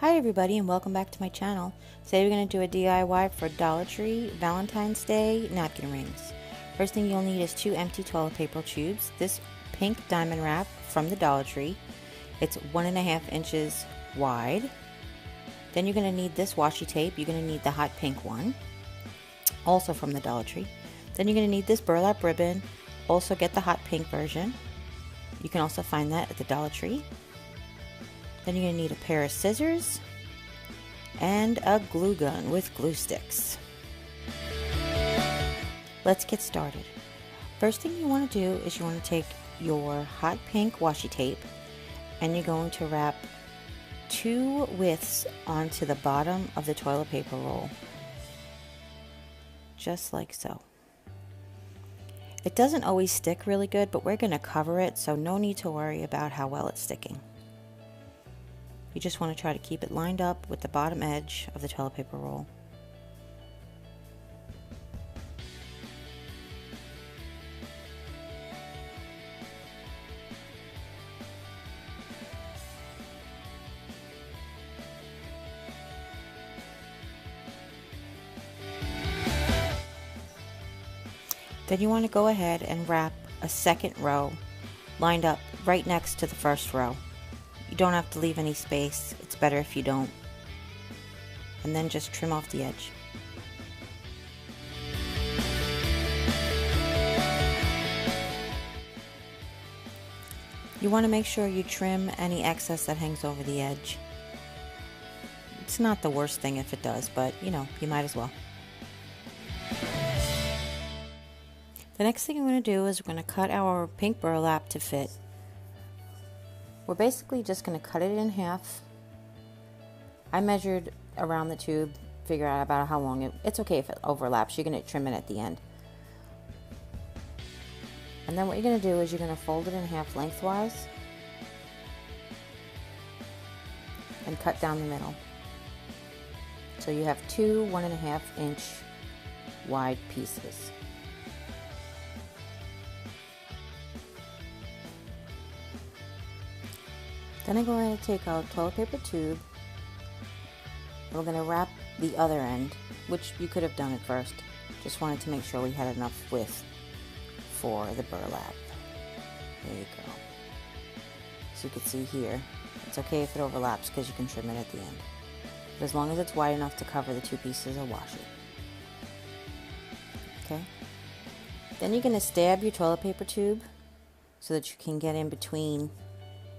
Hi everybody and welcome back to my channel. Today we're going to do a DIY for Dollar Tree Valentine's Day napkin rings. First thing you'll need is 2 empty toilet paper tubes, this pink diamond wrap from the Dollar Tree. It's 1.5 inches wide. Then you're going to need this washi tape. You're going to need the hot pink one, also from the Dollar Tree. Then you're going to need this burlap ribbon. Also get the hot pink version. You can also find that at the Dollar Tree. Then you're going to need a pair of scissors and a glue gun with glue sticks. Let's get started. First thing you want to do is you want to take your hot pink washi tape and you're going to wrap 2 widths onto the bottom of the toilet paper roll. Just like so. It doesn't always stick really good, but we're going to cover it, so no need to worry about how well it's sticking. You just want to try to keep it lined up with the bottom edge of the toilet paper roll. Then you want to go ahead and wrap a second row lined up right next to the first row. You don't have to leave any space. It's better if you don't. And then just trim off the edge. You want to make sure you trim any excess that hangs over the edge. It's not the worst thing if it does, but you know, you might as well. The next thing I'm going to do is we're going to cut our pink burlap to fit. We're basically just going to cut it in half. I measured around the tube, figure out about how long it's okay if it overlaps. You're going to trim it at the end. And then what you're going to do is you're going to fold it in half lengthwise and cut down the middle. So you have 2 1.5 inch wide pieces. Then I'm going to take our toilet paper tube and we're going to wrap the other end, which you could have done at first. Just wanted to make sure we had enough width for the burlap. There you go. So you can see here, it's okay if it overlaps because you can trim it at the end. But as long as it's wide enough to cover the 2 pieces of washi. Okay. Then you're going to stab your toilet paper tube so that you can get in between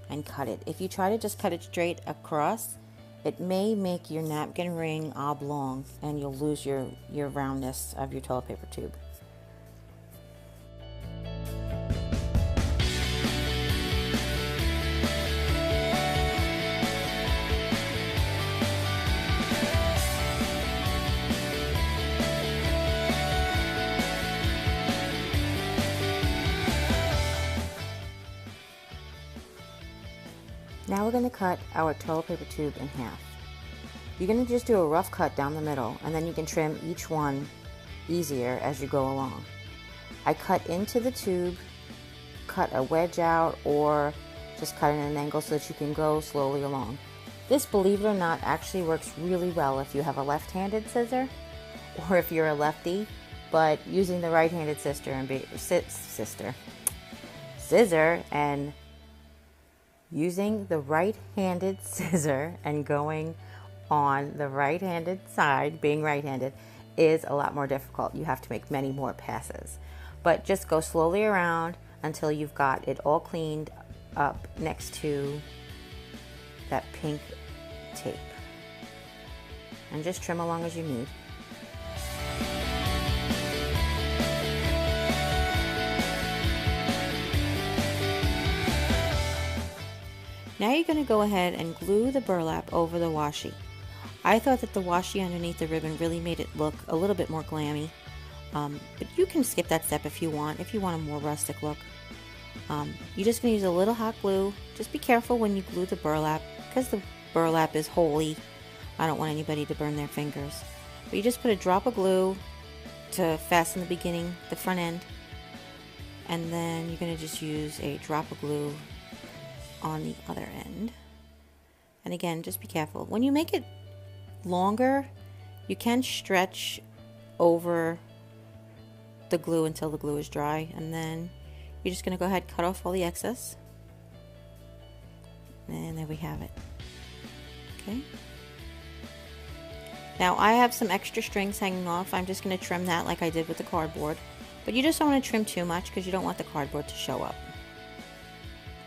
and cut it. If you try to just cut it straight across, it may make your napkin ring oblong and you'll lose your roundness of your toilet paper tube. Now we're going to cut our toilet paper tube in half. You're going to just do a rough cut down the middle and then you can trim each one easier as you go along. I cut into the tube, cut a wedge out, or just cut it at an angle so that you can go slowly along. This, believe it or not, actually works really well if you have a left-handed scissor or if you're a lefty, but using the right-handed scissor and using the right-handed scissor and going on the right-handed side, being right-handed, is a lot more difficult. You have to make many more passes. But just go slowly around until you've got it all cleaned up next to that pink tape. And just trim along as you need. Now you're going to go ahead and glue the burlap over the washi. I thought that the washi underneath the ribbon really made it look a little bit more glammy, but you can skip that step if you want a more rustic look. You're just going to use a little hot glue. Just be careful when you glue the burlap because the burlap is holy. I don't want anybody to burn their fingers. But you just put a drop of glue to fasten the beginning, the front end, and then you're going to just use a drop of glue on the other end And again, just be careful. When you make it longer, you can stretch over the glue until the glue is dry, and then you're just going to go ahead and cut off all the excess. And there we have it. Okay. Now I have some extra strings hanging off. I'm just going to trim that like I did with the cardboard. But you just don't want to trim too much because you don't want the cardboard to show up.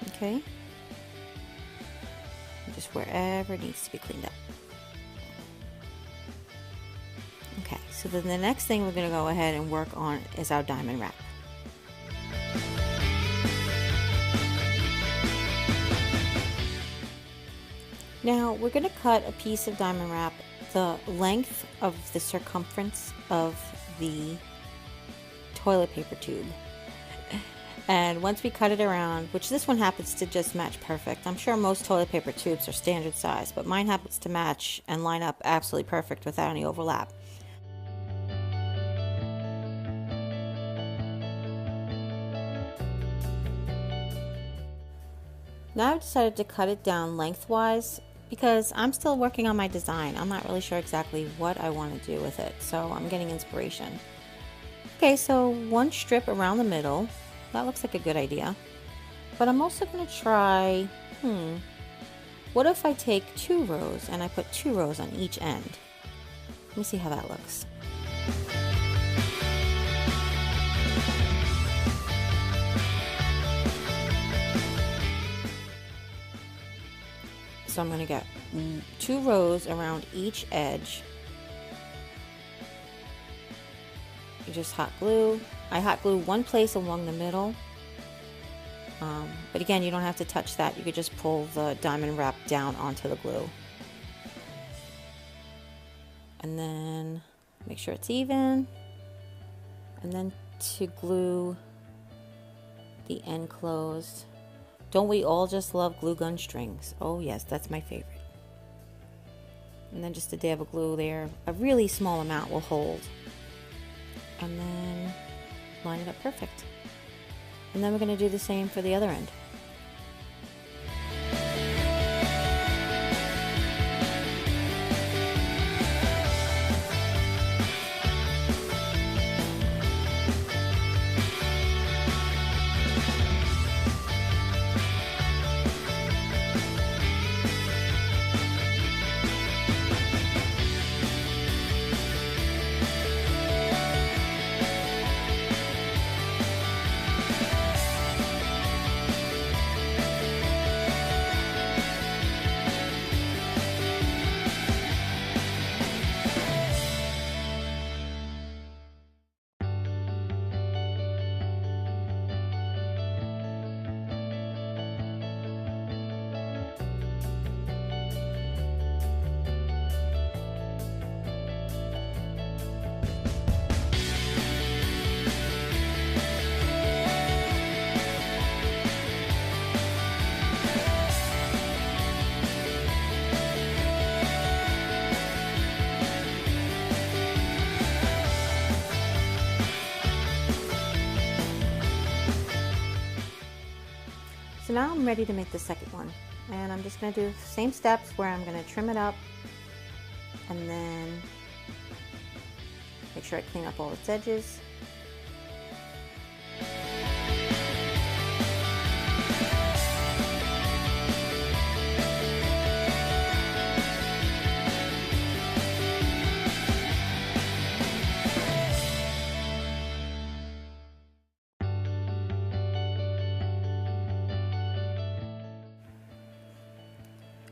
Okay. Just wherever it needs to be cleaned up. Okay, so then the next thing we're going to go ahead and work on is our diamond wrap. Now we're going to cut a piece of diamond wrap the length of the circumference of the toilet paper tube. And once we cut it around, which this one happens to just match perfect. I'm sure most toilet paper tubes are standard size, but mine happens to match and line up absolutely perfect without any overlap. Now I've decided to cut it down lengthwise because I'm still working on my design. I'm not really sure exactly what I want to do with it, so I'm getting inspiration. Okay, so one strip around the middle. That looks like a good idea. But I'm also going to try, what if I take 2 rows and I put 2 rows on each end? Let me see how that looks. So I'm going to get 2 rows around each edge. You just hot glue. I hot glue one place along the middle. But again, you don't have to touch that. You could just pull the diamond wrap down onto the glue. And then make sure it's even. And then to glue the end closed. Don't we all just love glue gun strings? Oh yes, that's my favorite. And then just a dab of glue there. A really small amount will hold. And then line it up perfect. And then we're going to do the same for the other end. So now I'm ready to make the second one, and I'm just going to do the same steps where I'm going to trim it up and then make sure I clean up all its edges.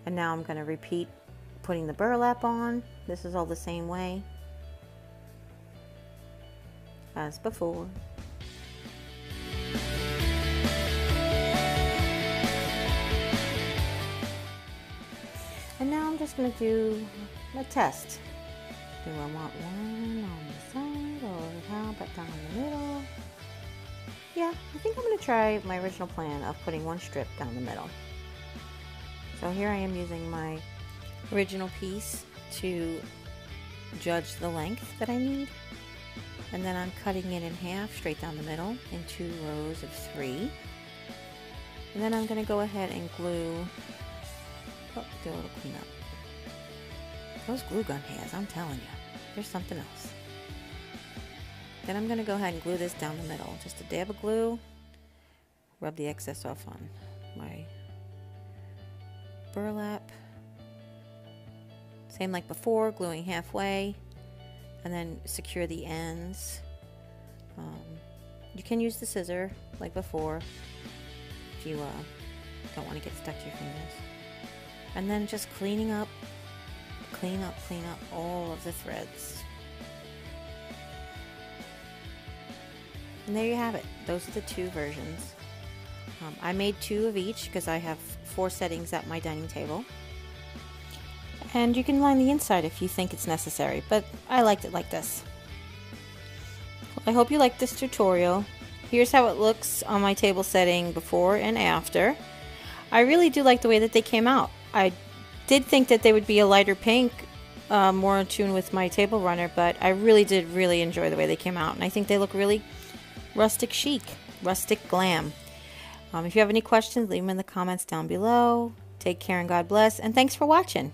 And now I'm going to repeat putting the burlap on. This is all the same way as before. And now I'm just going to do a test. Do I want one on the side or how about down the middle? Yeah, I think I'm going to try my original plan of putting one strip down the middle. So here I am using my original piece to judge the length that I need. And then I'm cutting it in half straight down the middle in 2 rows of 3. And then I'm going to go ahead and glue Oh, do a little cleanup. Those glue gun hands, I'm telling you, there's something else. Then I'm going to go ahead and glue this down the middle. Just a dab of glue. Rub the excess off on my burlap. Same like before, gluing halfway. And then secure the ends. You can use the scissor like before if you don't want to get stuck to your fingers. And then just clean up all of the threads. And there you have it. Those are the two versions. I made 2 of each because I have 4 settings at my dining table. And you can line the inside if you think it's necessary, but I liked it like this. I hope you liked this tutorial. Here's how it looks on my table setting before and after. I really do like the way that they came out. I did think that they would be a lighter pink, more in tune with my table runner, but I did really enjoy the way they came out, and I think they look really rustic chic, rustic glam. If you have any questions, leave them in the comments down below. Take care and God bless, and thanks for watching.